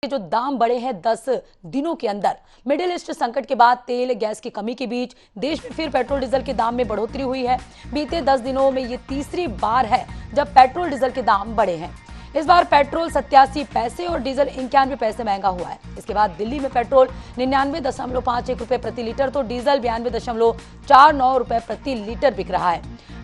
जो दाम बढ़े हैं 10 दिनों के अंदर। मिडिल ईस्ट संकट के बाद तेल गैस की कमी के बीच देश में फिर पेट्रोल डीजल के दाम में बढ़ोतरी हुई है। बीते 10 दिनों में ये तीसरी बार है जब पेट्रोल डीजल के दाम बढ़े हैं। इस बार पेट्रोल 87 पैसे और डीजल 91 पैसे महंगा हुआ है। इसके बाद दिल्ली में पेट्रोल 99.51 रुपए प्रति लीटर तो डीजल 92.49 रुपए प्रति लीटर बिक रहा है।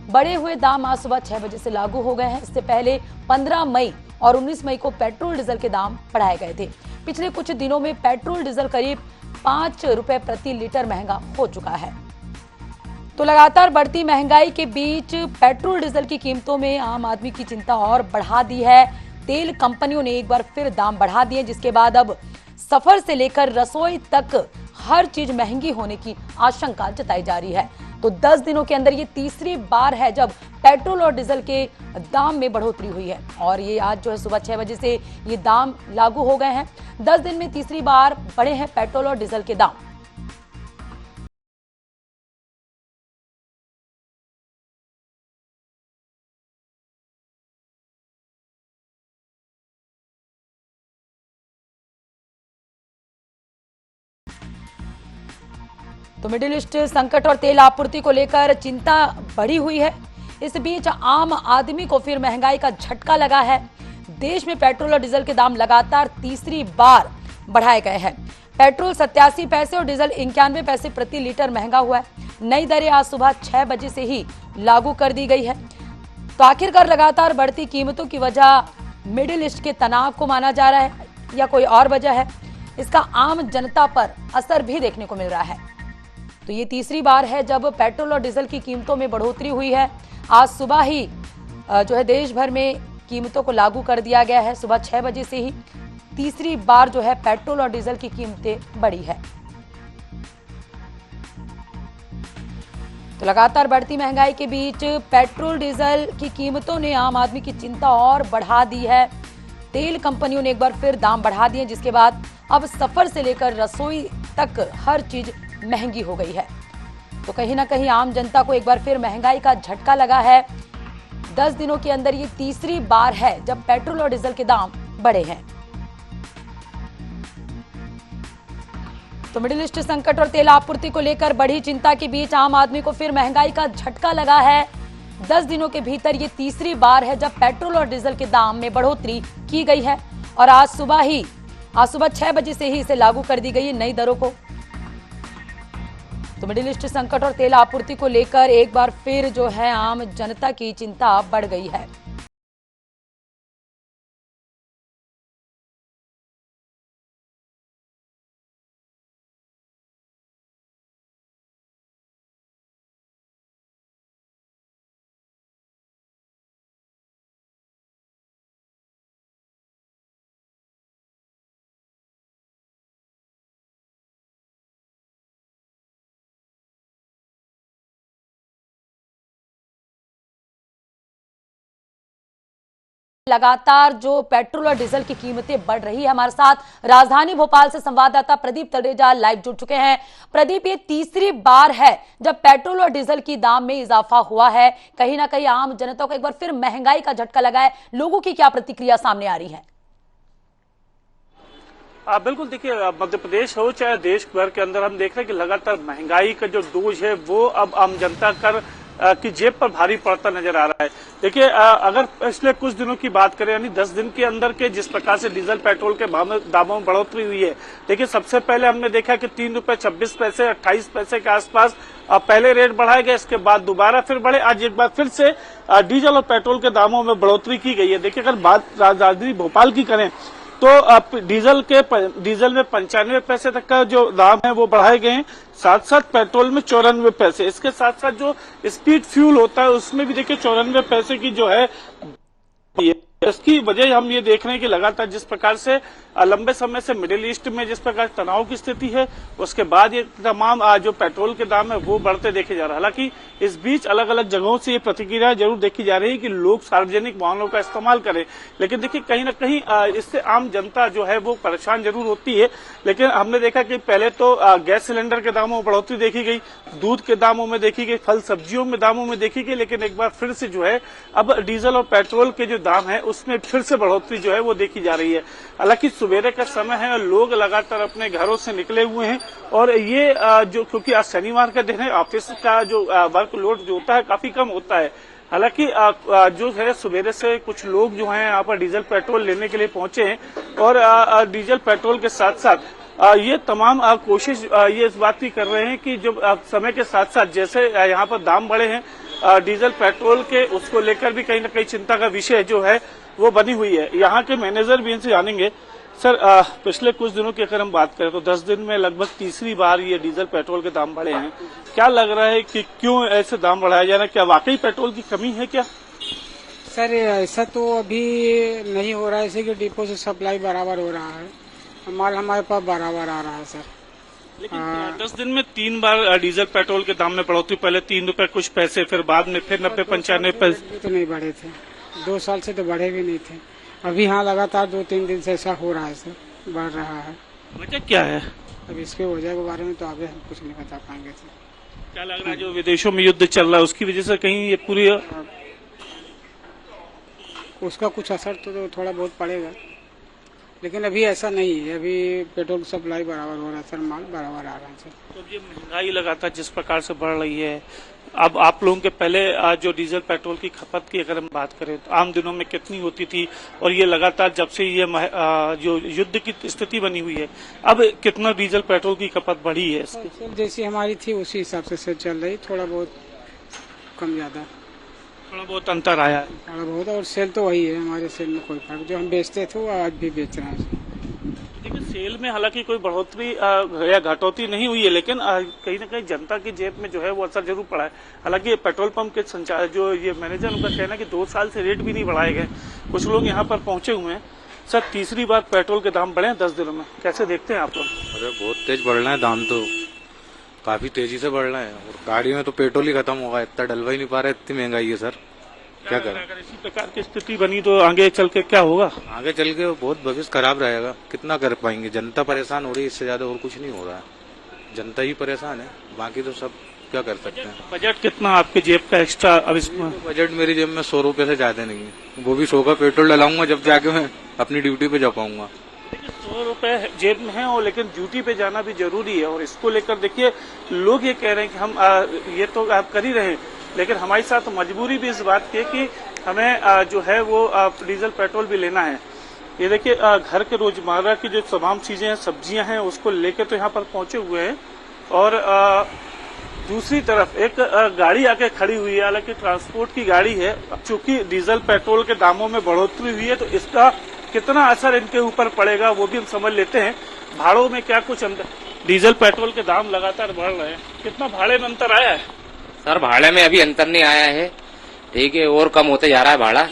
बढ़े हुए दाम आज सुबह 6 बजे से लागू हो गए हैं। इससे पहले 15 मई और 19 मई को पेट्रोल डीजल के दाम बढ़ाए गए थे। पिछले कुछ दिनों में पेट्रोल डीजल करीब 5 रुपए प्रति लीटर महंगा हो चुका है। तो लगातार बढ़ती महंगाई के बीच पेट्रोल डीजल की कीमतों में आम आदमी की चिंता और बढ़ा दी है। तेल कंपनियों ने एक बार फिर दाम बढ़ा दिए, जिसके बाद अब सफर से लेकर रसोई तक हर चीज महंगी होने की आशंका जताई जा रही है। तो 10 दिनों के अंदर ये तीसरी बार है जब पेट्रोल और डीजल के दाम में बढ़ोतरी हुई है और ये आज जो है सुबह 6 बजे से ये दाम लागू हो गए हैं। 10 दिन में तीसरी बार बढ़े हैं पेट्रोल और डीजल के दाम। तो मिडिल ईस्ट संकट और तेल आपूर्ति को लेकर चिंता बढ़ी हुई है। इस बीच आम आदमी को फिर महंगाई का झटका लगा है। देश में पेट्रोल और डीजल के दाम लगातार तीसरी बार बढ़ाए गए हैं। पेट्रोल 87 पैसे और डीजल 91 पैसे प्रति लीटर महंगा हुआ है। नई दरें आज सुबह 6 बजे से ही लागू कर दी गई है। तो आखिरकार लगातार बढ़ती कीमतों की वजह मिडिल ईस्ट के तनाव को माना जा रहा है या कोई और वजह है? इसका आम जनता पर असर भी देखने को मिल रहा है। तो ये तीसरी बार है जब पेट्रोल और डीजल की कीमतों में बढ़ोतरी हुई है। आज सुबह ही जो है देश भर में कीमतों को लागू कर दिया गया है। सुबह 6 बजे से ही तीसरी बार जो है पेट्रोल और डीजल की कीमतें बढ़ी है। तो लगातार बढ़ती महंगाई के बीच पेट्रोल डीजल की कीमतों ने आम आदमी की चिंता और बढ़ा दी है। तेल कंपनियों ने एक बार फिर दाम बढ़ा दिए, जिसके बाद अब सफर से लेकर रसोई तक हर चीज महंगी हो गई है। तो कहीं ना कहीं आम जनता को एक बार फिर महंगाई का झटका लगा है। 10 दिनों के अंदर ये तीसरी बार है जब पेट्रोल और डीजल के दाम बढ़े हैं। तो मिडिल ईस्ट संकट और तेल आपूर्ति को लेकर बढ़ी चिंता के बीच आम आदमी को फिर महंगाई का झटका लगा है। 10 दिनों के भीतर ये तीसरी बार है जब पेट्रोल और डीजल के दाम में बढ़ोतरी की गई है और आज सुबह 6 बजे से ही इसे लागू कर दी गई है नई दरों को। तो मिडिल ईस्ट संकट और तेल आपूर्ति को लेकर एक बार फिर जो है आम जनता की चिंता बढ़ गई है। लगातार जो पेट्रोल और डीजल की कीमतें बढ़ रही है, हमारे साथ राजधानी भोपाल से संवाददाता प्रदीप तलरेजा लाइव जुड़ चुके हैं। प्रदीप, ये तीसरी बार है जब पेट्रोल और डीजल की दाम में इजाफा हुआ है। कहीं ना कहीं आम जनता को एक बार फिर महंगाई का झटका लगा है। लोगों की क्या प्रतिक्रिया सामने आ रही है? बिल्कुल, देखिए मध्य प्रदेश हो चाहे देश भर के अंदर हम देख रहे हैं कि लगातार महंगाई का जो बोझ है वो अब आम जनता की जेब पर भारी पड़ता नजर आ रहा है। देखिए अगर पिछले कुछ दिनों की बात करें, यानी 10 दिन के अंदर के जिस प्रकार से डीजल पेट्रोल के दामों में बढ़ोतरी हुई है, देखिए सबसे पहले हमने देखा कि 3 रुपए 26 पैसे 28 पैसे के आसपास पहले रेट बढ़ाए गए, इसके बाद दोबारा फिर बढ़े। आज एक बार फिर से डीजल और पेट्रोल के दामों में बढ़ोतरी की गई है। देखिए अगर बात राजधानी भोपाल की करें तो डीजल में 95 पैसे तक का जो दाम है वो बढ़ाए गए हैं। साथ साथ पेट्रोल में 94 पैसे, इसके साथ साथ जो स्पीड फ्यूल होता है उसमें भी देखिए 94 पैसे की जो है। इसकी वजह हम ये देख रहे हैं कि लगातार जिस प्रकार से लंबे समय से मिडिल ईस्ट में जिस प्रकार तनाव की स्थिति है, उसके बाद ये तमाम जो पेट्रोल के दाम है वो बढ़ते देखे जा रहे हैं। हालांकि इस बीच अलग अलग जगहों से ये प्रतिक्रिया जरूर देखी जा रही है कि लोग सार्वजनिक वाहनों का इस्तेमाल करें, लेकिन देखिए कहीं ना कहीं इससे आम जनता जो है वो परेशान जरूर होती है। लेकिन हमने देखा कि पहले तो गैस सिलेंडर के दामों में बढ़ोतरी देखी गई, दूध के दामों में देखी गई, फल सब्जियों में दामों में देखी गई, लेकिन एक बार फिर से जो है अब डीजल और पेट्रोल के जो दाम है उसमें फिर से बढ़ोतरी जो है वो देखी जा रही है। हालांकि सवेरे का समय है, लोग लगातार अपने घरों से निकले हुए हैं और ये जो क्योंकि आज शनिवार का दिन है, ऑफिस का जो वर्कलोड जो होता है काफी कम होता है। हालांकि जो है सवेरे से कुछ लोग जो हैं यहाँ पर डीजल पेट्रोल लेने के लिए पहुंचे हैं और डीजल पेट्रोल के साथ साथ ये तमाम कोशिश ये इस बात की कर रहे हैं कि जब समय के साथ साथ जैसे यहाँ पर दाम बढ़े हैं डीजल पेट्रोल के, उसको लेकर भी कहीं न कहीं चिंता का विषय जो है वो बनी हुई है। यहाँ के मैनेजर भी इनसे जानेंगे। सर, पिछले कुछ दिनों की अगर हम बात करें तो 10 दिन में लगभग तीसरी बार ये डीजल पेट्रोल के दाम बढ़े हैं। क्या लग रहा है कि क्यों ऐसे दाम बढ़ाया जा रहा है? क्या वाकई पेट्रोल की कमी है क्या? सर, ऐसा तो अभी नहीं हो रहा है, इसी के डिपो से सप्लाई बराबर हो रहा है, माल हमारे पास बराबर आ रहा है सर। लेकिन 10 दिन में 3 बार डीजल पेट्रोल के दाम में बढ़ोतरी, पहले 3 रुपए कुछ पैसे, फिर बाद में फिर 90-95 पैसे। तो नहीं बढ़े थे, 2 साल से तो बढ़े भी नहीं थे। अभी हाँ लगातार 2-3 दिन से ऐसा हो रहा है सर, बढ़ रहा है। वजह क्या है? अब इसके वजह के बारे में तो आगे हम कुछ नहीं बता पाएंगे सर। क्या लग रहा है जो विदेशों में युद्ध चल रहा है उसकी वजह से कहीं ये पूरी उसका कुछ असर तो थोड़ा बहुत पड़ेगा, लेकिन अभी ऐसा नहीं है। अभी पेट्रोल सप्लाई बराबर हो रहा है सर, माल बराबर आ रहा है सर। तो ये महंगाई लगातार जिस प्रकार से बढ़ रही है, अब आप लोगों के पहले जो डीजल पेट्रोल की खपत की अगर हम बात करें तो आम दिनों में कितनी होती थी, और ये लगातार जब से ये जो युद्ध की स्थिति बनी हुई है, अब कितना डीजल पेट्रोल की खपत बढ़ी है? सेल जैसी हमारी थी उसी हिसाब से सेल चल रही, थोड़ा बहुत कम ज्यादा थोड़ा बहुत अंतर आया है, थोड़ा बहुत, और सेल तो वही है। हमारे सेल में कोई फर्क, जो हम बेचते थे वो आज भी बेच रहे हैं। देखिए, सेल में हालांकि कोई बढ़ोतरी या घटौती नहीं हुई है, लेकिन कहीं न कहीं जनता की जेब में जो है वो असर जरूर पड़ा है। हालांकि पेट्रोल पंप के संचालक जो ये मैनेजर, उनका कहना है कि 2 साल से रेट भी नहीं बढ़ाए गए। कुछ लोग यहाँ पर पहुंचे हुए हैं। सर, तीसरी बार पेट्रोल के दाम बढ़े हैं 10 दिनों में, कैसे देखते हैं आप लोग? अरे बहुत तेज बढ़ रहे हैं दाम, तो काफी तेजी से बढ़ रहे हैं, और गाड़ी में तो पेट्रोल ही खत्म होगा, इतना डलवा ही नहीं पा रहा, इतनी महंगाई है सर। क्या करें? अगर इसी प्रकार की स्थिति बनी तो आगे चल के क्या होगा? आगे चल के बहुत भविष्य खराब रहेगा, कितना कर पाएंगे? जनता परेशान हो रही है, इससे ज्यादा और कुछ नहीं हो रहा है। जनता ही परेशान है, बाकी तो सब क्या कर सकते हैं। बजट कितना आपके जेब का एक्स्ट्रा अब इसमें? बजट मेरी जेब में 100 रुपए से ज्यादा नहीं है, वो भी 100 का पेट्रोल डलाऊंगा जब जाके मैं अपनी ड्यूटी पे जा पाऊंगा। देखिए, 100 रुपए जेब में है, और लेकिन ड्यूटी पे जाना भी जरूरी है, और इसको लेकर देखिए लोग ये कह रहे हैं कि हम ये तो आप कर ही रहे हैं, लेकिन हमारे साथ मजबूरी भी इस बात की है कि हमें जो है वो डीजल पेट्रोल भी लेना है। ये देखिए, घर के रोजमर्रा की जो तमाम चीजें हैं, सब्जियां हैं, उसको लेकर तो यहाँ पर पहुंचे हुए हैं, और दूसरी तरफ एक गाड़ी आके खड़ी हुई है, हालांकि ट्रांसपोर्ट की गाड़ी है। चूंकि डीजल पेट्रोल के दामों में बढ़ोतरी हुई है तो इसका कितना असर इनके ऊपर पड़ेगा वो भी हम समझ लेते हैं। भाड़ों में क्या कुछ अंतर? डीजल पेट्रोल के दाम लगातार बढ़ रहे हैं, कितना भाड़े में अंतर आया है? सर, भाड़े में अभी अंतर नहीं आया है, ठीक है, और कम होते जा रहा है भाड़ा,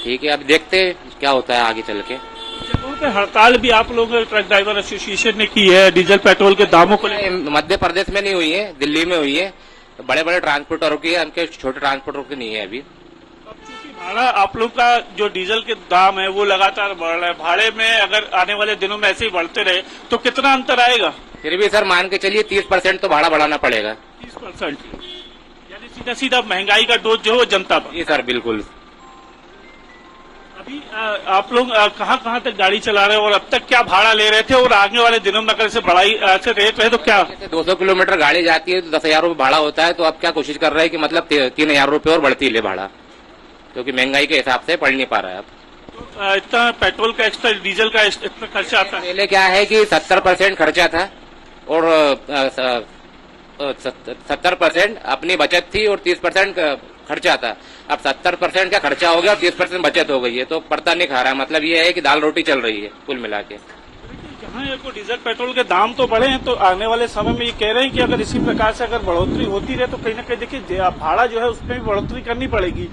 ठीक है। अब देखते क्या होता है आगे चल के। जगहों पे हड़ताल भी आप लोगों ट्रक ड्राइवर एसोसिएशन ने की है डीजल पेट्रोल के दामों को लेकर। मध्य प्रदेश में नहीं हुई है, दिल्ली में हुई है, बड़े बड़े ट्रांसपोर्टरों की है, उनके छोटे ट्रांसपोर्टरों की नहीं है अभी। चूंकि भाड़ा आप लोग का जो डीजल के दाम है वो लगातार बढ़ रहा है, भाड़े में अगर आने वाले दिनों में ऐसे ही बढ़ते रहे तो कितना अंतर आएगा? फिर भी सर मान के चलिए 30% तो भाड़ा बढ़ाना पड़ेगा। 30%, यानी सीधा सीधा महंगाई का डोज जो है वो जनता पर। जी सर, बिल्कुल। अभी आप लोग कहाँ कहाँ तक गाड़ी चला रहे हैं, और अब तक क्या भाड़ा ले रहे थे, और आगे वाले दिनों में अगर इसे बढ़ाई से रेट रहे तो क्या? 200 किलोमीटर गाड़ी जाती है तो 10,000 रूपये भाड़ा होता है, तो अब क्या कोशिश कर रहे हैं कि मतलब 3,000 रूपये और बढ़ती ले भाड़ा, क्योंकि महंगाई के हिसाब से पड़ नहीं पा रहा है अब। तो इतना पेट्रोल का एक्स्ट्रा, डीजल का इतना खर्चा आता है? पहले क्या है कि 70% खर्चा था, और 70% अपनी बचत थी और 30% खर्चा था। अब 70% का खर्चा हो गया और 30% बचत हो गई है, तो पड़ता नहीं खा रहा है। मतलब ये है कि दाल रोटी चल रही है कुल मिला के। जहाँ डीजल पेट्रोल के दाम तो बढ़े हैं, तो आने वाले समय में ये कह रहे हैं कि अगर इसी प्रकार से अगर बढ़ोतरी होती रहे तो कहीं ना कहीं देखिए भाड़ा जो है उसमें भी बढ़ोतरी करनी पड़ेगी।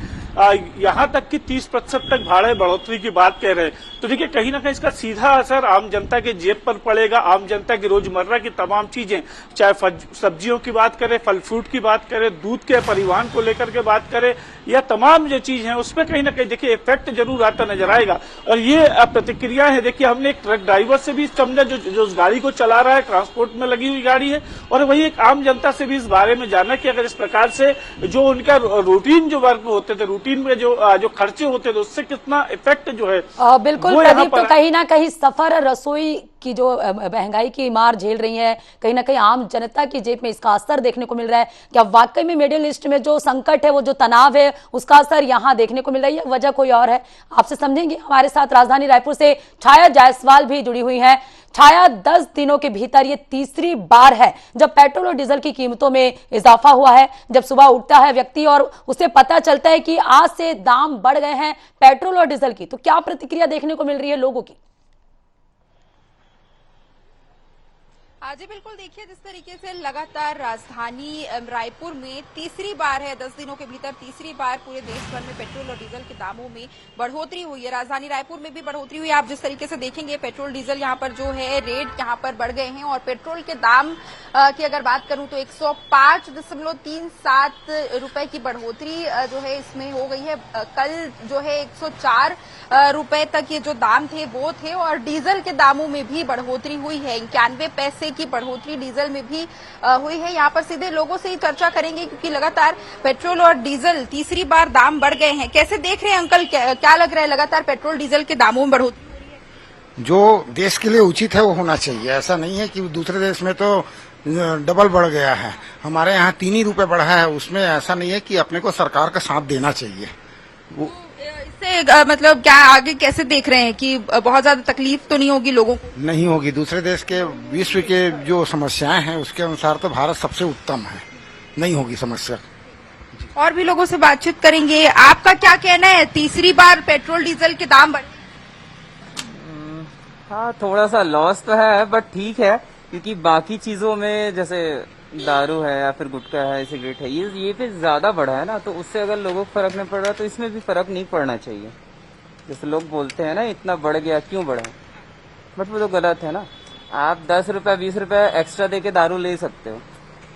यहाँ तक कि 30% तक भाड़े बढ़ोतरी की बात कह रहे हैं, तो देखिए कहीं ना कहीं इसका सीधा असर आम जनता के जेब पर पड़ेगा। आम जनता की रोजमर्रा की तमाम चीजें, चाहे सब्जियों की बात करें, फल फ्रूट की बात करें, दूध के परिवहन को लेकर के बात करें, या तमाम जो चीज है उसमें कहीं ना कहीं देखिए इफेक्ट जरूर आता नजर आएगा। और ये प्रतिक्रिया है, देखिए हमने एक ट्रक ड्राइवर से भी समझा जो उस गाड़ी को चला रहा है, ट्रांसपोर्ट में लगी हुई गाड़ी है, और वही एक आम जनता से भी इस बारे में जाना कि अगर इस प्रकार से जो उनका रूटीन जो वर्क होते थे, रूटीन में जो खर्चे होते थे उससे कितना इफेक्ट जो है बिल्कुल वो यहाँ प्रदीप, पर तो कहीं ना कहीं सफर रसोई की जो महंगाई की मार झेल रही है, कहीं ना कहीं आम जनता की जेब में इसका असर देखने को मिल रहा है। क्या वाकई में मिडिल ईस्ट में जो संकट है, वो जो तनाव है, उसका असर यहाँ देखने को मिल रही है? वजह कोई और है? आपसे समझेंगे। हमारे साथ राजधानी रायपुर से छाया जायसवाल भी जुड़ी हुई है। छाया, 10 दिनों के भीतर ये तीसरी बार है जब पेट्रोल और डीजल की कीमतों में इजाफा हुआ है। जब सुबह उठता है व्यक्ति और उसे पता चलता है कि आज से दाम बढ़ गए हैं पेट्रोल और डीजल की, तो क्या प्रतिक्रिया देखने को मिल रही है लोगों की? जी बिल्कुल, देखिए जिस तरीके से लगातार राजधानी रायपुर में तीसरी बार है, 10 दिनों के भीतर तीसरी बार पूरे देश भर में पेट्रोल और डीजल के दामों में बढ़ोतरी हुई है। राजधानी रायपुर में भी बढ़ोतरी हुई है। आप जिस तरीके से देखेंगे पेट्रोल डीजल यहाँ पर जो है रेट यहाँ पर बढ़ गए हैं और पेट्रोल के दाम की अगर बात करूं तो 105.37 रुपए की बढ़ोतरी जो है इसमें हो गई है। कल जो है 104 रुपए तक ये जो दाम थे वो थे और डीजल के दामों में भी बढ़ोतरी हुई है। 91 पैसे की बढ़ोतरी डीजल में भी हुई है। यहाँ पर सीधे लोगों से ही चर्चा करेंगे क्योंकि लगातार पेट्रोल और डीजल तीसरी बार दाम बढ़ गए हैं। कैसे देख रहे हैं अंकल, क्या लग रहा है लगातार पेट्रोल डीजल के दामों में बढ़ोतरी? जो देश के लिए उचित है वो होना चाहिए। ऐसा नहीं है कि दूसरे देश में तो डबल बढ़ गया है, हमारे यहाँ 3 ही रुपए बढ़ा है। उसमें ऐसा नहीं है कि अपने को सरकार का साथ देना चाहिए। वो इससे मतलब क्या आगे कैसे देख रहे हैं कि बहुत ज्यादा तकलीफ तो नहीं होगी लोगों को? नहीं होगी। दूसरे देश के विश्व के जो समस्याएं हैं उसके अनुसार तो भारत सबसे उत्तम है, नहीं होगी समस्या। और भी लोगों से बातचीत करेंगे। आपका क्या कहना है, तीसरी बार पेट्रोल डीजल के दाम बढ़े? हाँ, थोड़ा सा लॉस तो है बट ठीक है, क्योंकि बाकी चीजों में जैसे दारू है या फिर गुटखा है, सिगरेट है, ये पे ज्यादा बढ़ा है ना, तो उससे अगर लोगों को फर्क नहीं पड़ रहा तो इसमें भी फर्क नहीं पड़ना चाहिए। जैसे लोग बोलते हैं ना इतना बढ़ गया क्यों बढ़ा, बट वो तो गलत है ना। आप 10 रुपए 20 रुपए एक्स्ट्रा देके दारू ले सकते हो,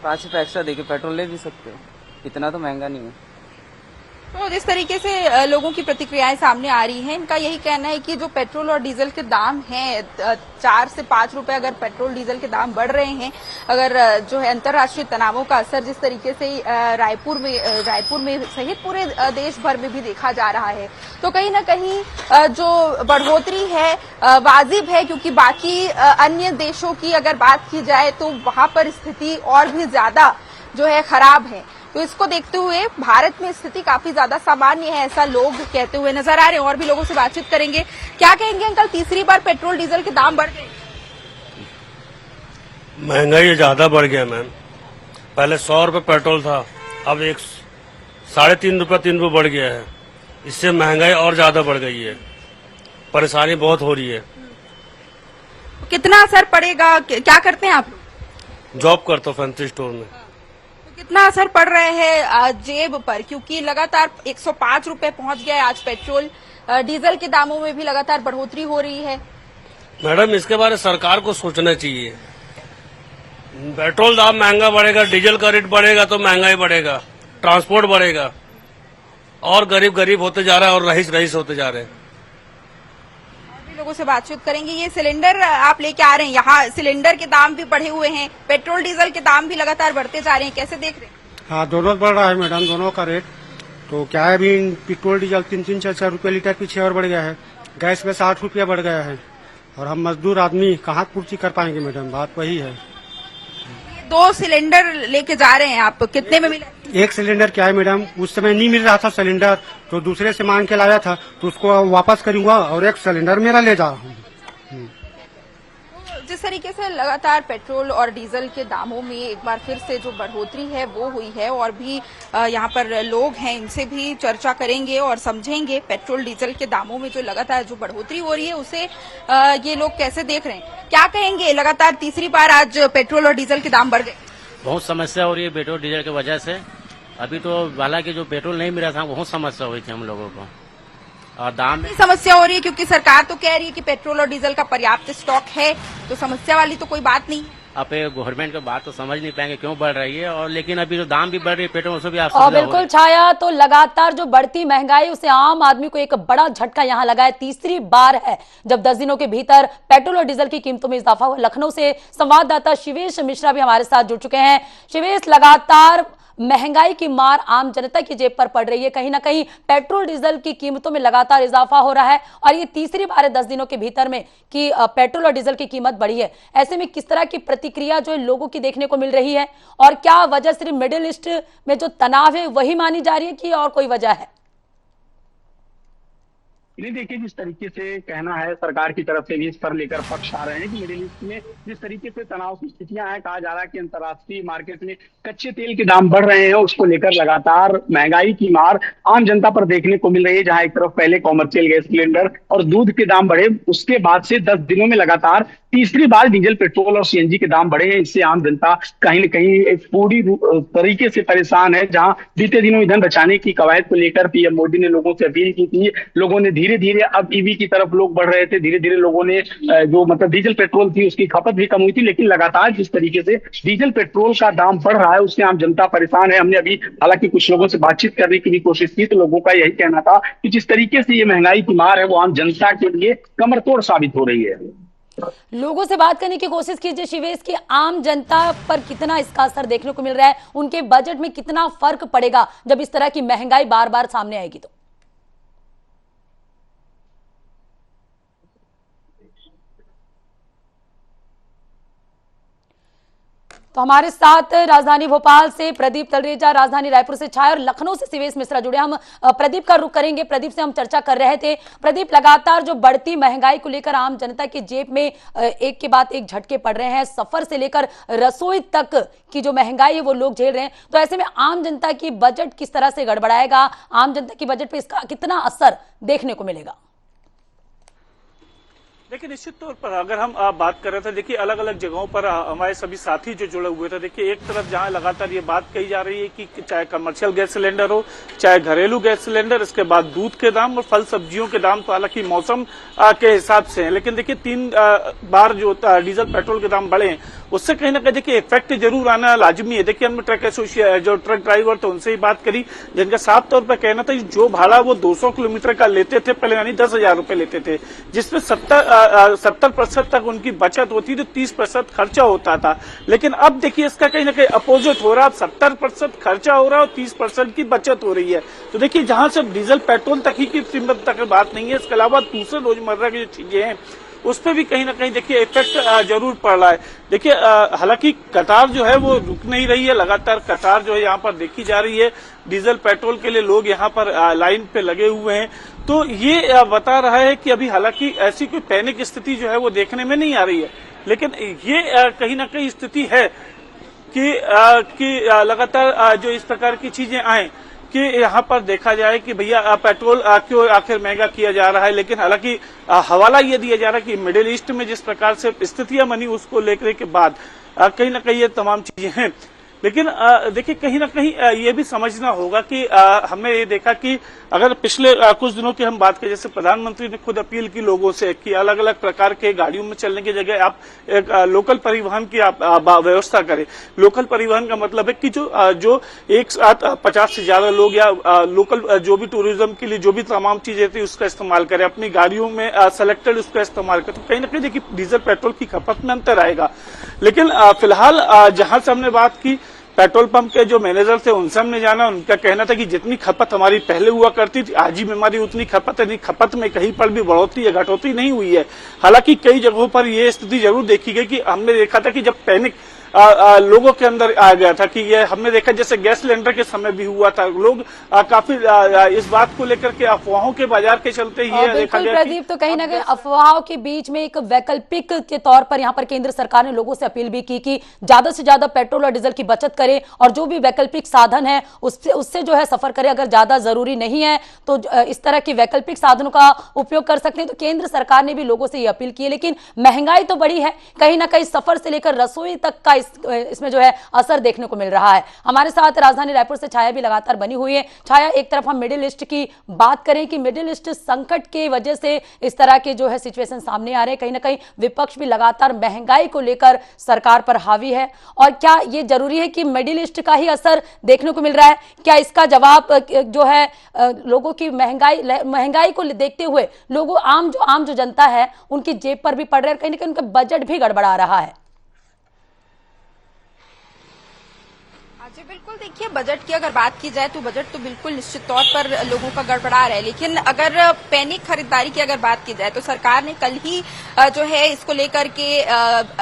5 रुपए एक्स्ट्रा देके पेट्रोल ले भी सकते हो, इतना तो महंगा नहीं है। तो जिस तरीके से लोगों की प्रतिक्रियाएं सामने आ रही हैं, इनका यही कहना है कि जो पेट्रोल और डीजल के दाम हैं 4 से 5 रुपए अगर पेट्रोल डीजल के दाम बढ़ रहे हैं, अगर जो है अंतर्राष्ट्रीय तनावों का असर जिस तरीके से रायपुर में सहित पूरे देश भर में भी देखा जा रहा है, तो कहीं ना कहीं जो बढ़ोतरी है वाजिब है, क्योंकि बाकी अन्य देशों की अगर बात की जाए तो वहां पर स्थिति और भी ज्यादा जो है खराब है। तो इसको देखते हुए भारत में स्थिति काफी ज्यादा सामान्य है, ऐसा लोग कहते हुए नजर आ रहे हैं। और भी लोगों से बातचीत करेंगे। क्या कहेंगे अंकल, तीसरी बार पेट्रोल डीजल के दाम बढ़ गए? महंगाई ज्यादा बढ़ गया मैम। पहले 100 रुपए पेट्रोल था, अब 3.5 रुपए 3 रुपए बढ़ गया है। इससे महंगाई और ज्यादा बढ़ गई है, परेशानी बहुत हो रही है। कितना असर पड़ेगा, क्या करते हैं आप? जॉब करता हूँ फैंसी स्टोर में। कितना असर पड़ रहा है जेब पर, क्योंकि लगातार 105 रुपए पहुंच गया है आज पेट्रोल, डीजल के दामों में भी लगातार बढ़ोतरी हो रही है। मैडम, इसके बारे में सरकार को सोचना चाहिए। पेट्रोल दाम महंगा बढ़ेगा, डीजल का रेट बढ़ेगा तो महंगाई बढ़ेगा, ट्रांसपोर्ट बढ़ेगा और गरीब गरीब होते जा रहा है और रईस रईस होते जा रहे हैं। लोगों से बातचीत करेंगे। ये सिलेंडर आप लेके आ रहे हैं, यहाँ सिलेंडर के दाम भी बढ़े हुए हैं, पेट्रोल डीजल के दाम भी लगातार बढ़ते जा रहे हैं, कैसे देख रहे हैं? हाँ, दोनों बढ़ रहा है मैडम, दोनों का रेट। तो क्या है, अभी पेट्रोल डीजल 3-3, 4-4 रुपये लीटर पीछे और बढ़ गया है। गैस पे 60 रुपया बढ़ गया है और हम मजदूर आदमी कहाँ पूर्ति कर पाएंगे मैडम, बात वही है। 2 सिलेंडर लेके जा रहे हैं आप, कितने में मिला? 1 सिलेंडर क्या है मैडम, उस समय नहीं मिल रहा था सिलेंडर, तो दूसरे से मांग के लाया था, तो उसको वापस करूंगा और 1 सिलेंडर मेरा ले जा रहा हूँ। जिस तरीके से लगातार पेट्रोल और डीजल के दामों में एक बार फिर से जो बढ़ोतरी है वो हुई है, और भी यहाँ पर लोग हैं, इनसे भी चर्चा करेंगे और समझेंगे पेट्रोल डीजल के दामों में जो लगातार जो बढ़ोतरी हो रही है उसे ये लोग कैसे देख रहे हैं। क्या कहेंगे, लगातार तीसरी बार आज पेट्रोल और डीजल के दाम बढ़ गए? बहुत समस्या हो रही है पेट्रोल डीजल की वजह से। अभी तो हालांकि जो पेट्रोल नहीं मिला था बहुत समस्या हुई थी हम लोगों को, और दाम में समस्या हो रही है क्योंकि सरकार तो कह रही है कि पेट्रोल और डीजल का पर्याप्त स्टॉक है, तो समस्या वाली तो कोई बात नहीं। अब गवर्नमेंट की बात तो समझ नहीं पाएंगे क्यों बढ़ रही है, और लेकिन अभी जो दाम भी बढ़ रही है पेट्रोल से भी आप और बिल्कुल छाया, तो लगातार जो बढ़ती महंगाई उसे आम आदमी को एक बड़ा झटका यहाँ लगा है। तीसरी बार है जब 10 दिनों के भीतर पेट्रोल और डीजल की कीमतों में इजाफा हुआ। लखनऊ से संवाददाता शिवेश मिश्रा भी हमारे साथ जुड़ चुके हैं। शिवेश, लगातार महंगाई की मार आम जनता की जेब पर पड़ रही है। कहीं ना कहीं पेट्रोल डीजल की कीमतों में लगातार इजाफा हो रहा है और ये तीसरी बार है 10 दिनों के भीतर में कि पेट्रोल और डीजल की कीमत बढ़ी है। ऐसे में किस तरह की प्रतिक्रिया जो है लोगों की देखने को मिल रही है और क्या वजह सिर्फ मिडिल ईस्ट में जो तनाव है वही मानी जा रही है कि और कोई वजह है? नहीं, देखिए, जिस तरीके से कहना है सरकार की तरफ से भी इस पर लेकर पक्ष आ रहे हैं कि मिडिल ईस्ट में जिस तरीके से तनाव की स्थितियां हैं, कहा जा रहा है कि अंतर्राष्ट्रीय मार्केट में कच्चे तेल के दाम बढ़ रहे हैं, उसको लेकर लगातार महंगाई की मार आम जनता पर देखने को मिल रही है। जहां एक तरफ पहले कॉमर्शियल गैस सिलेंडर और दूध के दाम बढ़े, उसके बाद से 10 दिनों में लगातार तीसरी बार डीजल, पेट्रोल और सीएनजी के दाम बढ़े हैं। इससे आम जनता कहीं न कहीं एक पूरी तरीके से परेशान है। जहां बीते दिनों ईंधन बचाने की कवायद को लेकर पीएम मोदी ने लोगों से अपील की थी। लोगों ने धीरे धीरे अब ईवी की तरफ लोग बढ़ रहे थे। धीरे धीरे लोगों ने जो मतलब डीजल पेट्रोल थी उसकी खपत भी कम हुई थी, लेकिन लगातार जिस तरीके से डीजल पेट्रोल का दाम बढ़ रहा है उससे आम जनता परेशान है। हमने अभी हालांकि कुछ लोगों से बातचीत करने की भी कोशिश की, तो लोगों का यही कहना था कि जिस तरीके से ये महंगाई की मार है वो आम जनता के लिए कमर तोड़ साबित हो रही है। लोगों से बात करने की कोशिश कीजिए शिवेश की आम जनता पर कितना इसका असर देखने को मिल रहा है, उनके बजट में कितना फर्क पड़ेगा जब इस तरह की महंगाई बार बार सामने आएगी। तो हमारे साथ राजधानी भोपाल से प्रदीप तलरेजा, राजधानी रायपुर से छाया और लखनऊ से शिवेश मिश्रा जुड़े। हम प्रदीप का रुख करेंगे। प्रदीप से हम चर्चा कर रहे थे। प्रदीप, लगातार जो बढ़ती महंगाई को लेकर आम जनता की जेब में एक के बाद एक झटके पड़ रहे हैं। सफर से लेकर रसोई तक की जो महंगाई है वो लोग झेल रहे हैं। तो ऐसे में आम जनता की बजट किस तरह से गड़बड़ाएगा, आम जनता की बजट पे इसका कितना असर देखने को मिलेगा? देखिए, निश्चित तौर पर अगर हम बात कर रहे थे, देखिए अलग अलग जगहों पर हमारे सभी साथी जो जुड़े हुए थे, देखिए एक तरफ जहां लगातार ये बात कही जा रही है कि चाहे कमर्शियल गैस सिलेंडर हो, चाहे घरेलू गैस सिलेंडर, इसके बाद दूध के दाम और फल सब्जियों के दाम तो हालांकि मौसम के हिसाब से है, लेकिन देखिए 3 बार जो डीजल पेट्रोल के दाम बढ़े उससे कहीं ना कहीं देखिए इफेक्ट जरूर आना लाजमी है। देखिए हमने ट्रक एसोसिएशन जो ट्रक ड्राइवर थे उनसे ही बात करी, जिनका साफ तौर पर कहना था जो भाड़ा वो 200 किलोमीटर का लेते थे पहले, यानी 10,000 रुपए लेते थे, जिसमें 70% तक उनकी बचत होती थी, 30% खर्चा होता था। लेकिन अब देखिए इसका कहीं ना कहीं अपोजिट हो रहा है। अब 70% खर्चा हो रहा है और 30% की बचत हो रही है। तो देखिए जहां सिर्फ डीजल पेट्रोल तक ही की कीमत तक बात नहीं है, इसके अलावा दूसरे रोजमर्रा की जो चीजें हैं उस पर भी कहीं ना कहीं देखिए इफेक्ट जरूर पड़ रहा है। देखिए हालांकि कतार जो है वो रुक नहीं रही है, लगातार कतार जो है यहाँ पर देखी जा रही है। डीजल पेट्रोल के लिए लोग यहाँ पर लाइन पे लगे हुए हैं। तो ये बता रहा है कि अभी हालांकि ऐसी कोई पैनिक स्थिति जो है वो देखने में नहीं आ रही है, लेकिन ये कहीं ना कहीं स्थिति है कि लगातार जो इस प्रकार की चीजें आए कि यहाँ पर देखा जाए कि भैया पेट्रोल क्यों आखिर महंगा किया जा रहा है। लेकिन हालांकि हवाला ये दिया जा रहा है कि मिडिल ईस्ट में जिस प्रकार से स्थितियां बनी उसको लेकर के बाद कहीं ना कहीं ये तमाम चीजें हैं। लेकिन देखिए कहीं ना कहीं ये भी समझना होगा कि हमने ये देखा कि अगर पिछले कुछ दिनों की हम बात करें, जैसे प्रधानमंत्री ने खुद अपील की लोगों से कि अलग अलग प्रकार के गाड़ियों में चलने की जगह आप एक लोकल परिवहन की आप व्यवस्था करें। लोकल परिवहन का मतलब है कि जो एक साथ 50 से ज्यादा लोग या लोकल जो भी टूरिज्म के लिए जो भी तमाम चीजें थी उसका इस्तेमाल करें, अपनी गाड़ियों में सेलेक्टेड उसका इस्तेमाल करें। तो कहीं ना कहीं देखिए डीजल पेट्रोल की खपत में अंतर आएगा। लेकिन फिलहाल जहां से हमने बात की पेट्रोल पंप के जो मैनेजर थे उनसे हमने जाना, उनका कहना था कि जितनी खपत हमारी पहले हुआ करती थी आज ही में हमारी उतनी खपत है, खपत में कहीं पर भी बढ़ोतरी या घटोतरी नहीं हुई है। हालांकि कई जगहों पर यह स्थिति जरूर देखी गई कि हमने देखा था कि जब पैनिक लोगों के अंदर आ गया था कि ये हमने देखा जैसे गैस सिलेंडर के समय भी हुआ था, लोग काफी इस बात को लेकर के अफवाहों के बाजार के चलते ये देखा गया। प्रदीप, तो कहीं ना कहीं अफवाहों के बीच में एक वैकल्पिक के तौर पर यहाँ पर केंद्र सरकार ने लोगों से अपील भी की कि ज्यादा से ज्यादा पेट्रोल और डीजल की बचत करें और जो भी वैकल्पिक साधन है उससे जो है सफर करें। अगर ज्यादा जरूरी नहीं है तो इस तरह के वैकल्पिक साधनों का उपयोग कर सकते हैं। तो केंद्र सरकार ने भी लोगों से ये अपील की है। लेकिन महंगाई तो बढ़ी है, कहीं ना कहीं सफर से लेकर रसोई तक का इसमें जो है असर देखने को मिल रहा है। हमारे साथ राजधानी रायपुर से छाया भी लगातार बनी हुई है। छाया, एक तरफ हम मिडिल ईस्ट की बात करें कि मिडिल ईस्ट संकट की वजह से इस तरह के जो है सिचुएशन सामने आ रहे हैं, कहीं ना कहीं विपक्ष भी लगातार महंगाई को लेकर सरकार पर हावी है। और क्या ये जरूरी है कि मिडिल ईस्ट का ही असर देखने को मिल रहा है? क्या इसका जवाब जो है लोगों की महंगाई को देखते हुए लोगों आम जो जनता है उनकी जेब पर भी पड़ रहा है, कहीं ना कहीं उनका बजट भी गड़बड़ा रहा है? जी बिल्कुल, देखिए बजट की अगर बात की जाए तो बजट तो बिल्कुल निश्चित तौर पर लोगों का गड़बड़ा रहा है, लेकिन अगर पैनिक खरीदारी की अगर बात की जाए तो सरकार ने कल ही जो है इसको लेकर के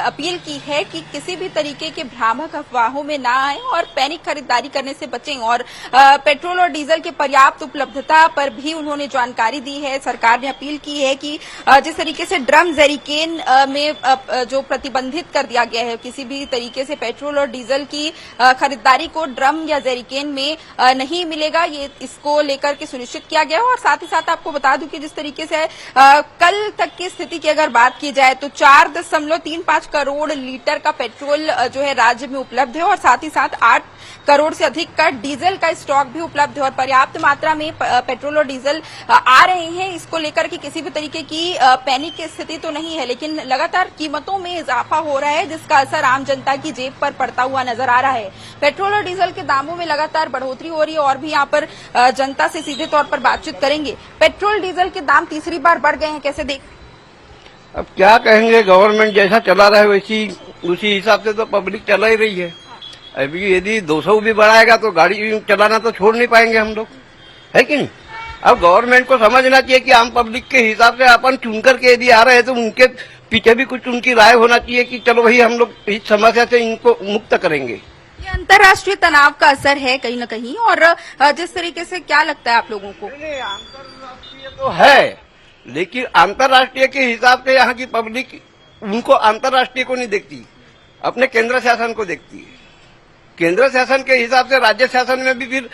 अपील की है कि किसी भी तरीके के भ्रामक अफवाहों में ना आए और पैनिक खरीदारी करने से बचें। और पेट्रोल और डीजल की पर्याप्त उपलब्धता पर भी उन्होंने जानकारी दी है। सरकार ने अपील की है कि जिस तरीके से ड्रम जेरिकेन में जो प्रतिबंधित कर दिया गया है, किसी भी तरीके से पेट्रोल और डीजल की खरीदारी को ड्रम या जेरिकेन में नहीं मिलेगा, ये इसको लेकर के सुनिश्चित किया गया है। और साथ ही साथ आपको बता दूं कि जिस तरीके से कल तक की स्थिति की अगर बात की जाए तो 4.35 करोड़ लीटर का पेट्रोल जो है राज्य में उपलब्ध है और साथ ही साथ 8 करोड़ से अधिक का डीजल का स्टॉक भी उपलब्ध है और पर्याप्त मात्रा में पेट्रोल और डीजल आ रहे हैं। इसको लेकर के किसी भी तरीके की पैनिक की स्थिति तो नहीं है, लेकिन लगातार कीमतों में इजाफा हो रहा है जिसका असर आम जनता की जेब पर पड़ता हुआ नजर आ रहा है। पेट्रोल और डीजल के दामों में लगातार बढ़ोतरी हो रही है और भी यहाँ पर जनता से सीधे तौर पर बातचीत करेंगे। पेट्रोल डीजल के दाम तीसरी बार बढ़ गए हैं, कैसे देख? अब क्या कहेंगे, गवर्नमेंट जैसा चला रहा है वैसी उसी हिसाब से तो पब्लिक चला ही रही है। अभी यदि 200 भी बढ़ाएगा तो गाड़ी चलाना तो छोड़ नहीं पाएंगे हम लोग, है कि नहीं? अब गवर्नमेंट को समझना चाहिए कि आम पब्लिक के हिसाब से अपन चुन करके यदि आ रहे हैं तो उनके पीछे भी कुछ उनकी राय होना चाहिए कि चलो भाई हम लोग इस समस्या से इनको मुक्त करेंगे। ये अंतर्राष्ट्रीय तनाव का असर है कहीं न कहीं, और जिस तरीके से क्या लगता है आप लोगों को? अंतर्राष्ट्रीय तो है, लेकिन अंतर्राष्ट्रीय के हिसाब से यहाँ की पब्लिक उनको अंतर्राष्ट्रीय को नहीं देखती, अपने केंद्र शासन को देखती है। केंद्र शासन के हिसाब से राज्य शासन में भी फिर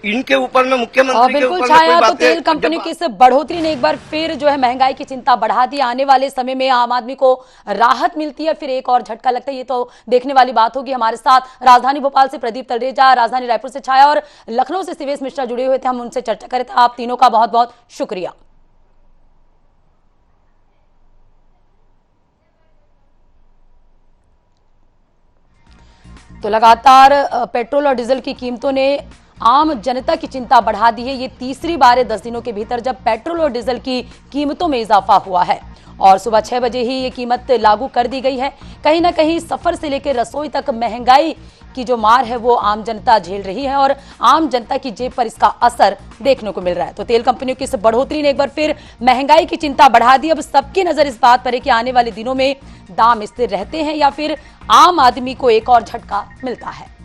इनके ऊपर में मुख्यमंत्री के ऊपर छाया, तो तेल कंपनी की इस बढ़ोतरी ने एक बार फिर जो है महंगाई की चिंता बढ़ा दी। आने वाले समय में आम आदमी को राहत मिलती है, फिर एक और झटका लगता है, ये तो देखने वाली बात होगी। हमारे साथ राजधानी भोपाल से प्रदीप तलरेजा, राजधानी रायपुर से छाया और लखनऊ से सिवेश मिश्रा जुड़े हुए थे, हम उनसे चर्चा करे थे। आप तीनों का बहुत बहुत शुक्रिया। तो लगातार पेट्रोल और डीजल की कीमतों ने आम जनता की चिंता बढ़ा दी है। ये तीसरी बार है 10 दिनों के भीतर जब पेट्रोल और डीजल की कीमतों में इजाफा हुआ है और सुबह 6 बजे ही ये कीमत लागू कर दी गई है। कहीं ना कहीं सफर से लेकर रसोई तक महंगाई की जो मार है वो आम जनता झेल रही है और आम जनता की जेब पर इसका असर देखने को मिल रहा है। तो तेल कंपनियों की इस बढ़ोतरी ने एक बार फिर महंगाई की चिंता बढ़ा दी। अब सबकी नजर इस बात पर है कि आने वाले दिनों में दाम स्थिर रहते हैं या फिर आम आदमी को एक और झटका मिलता है।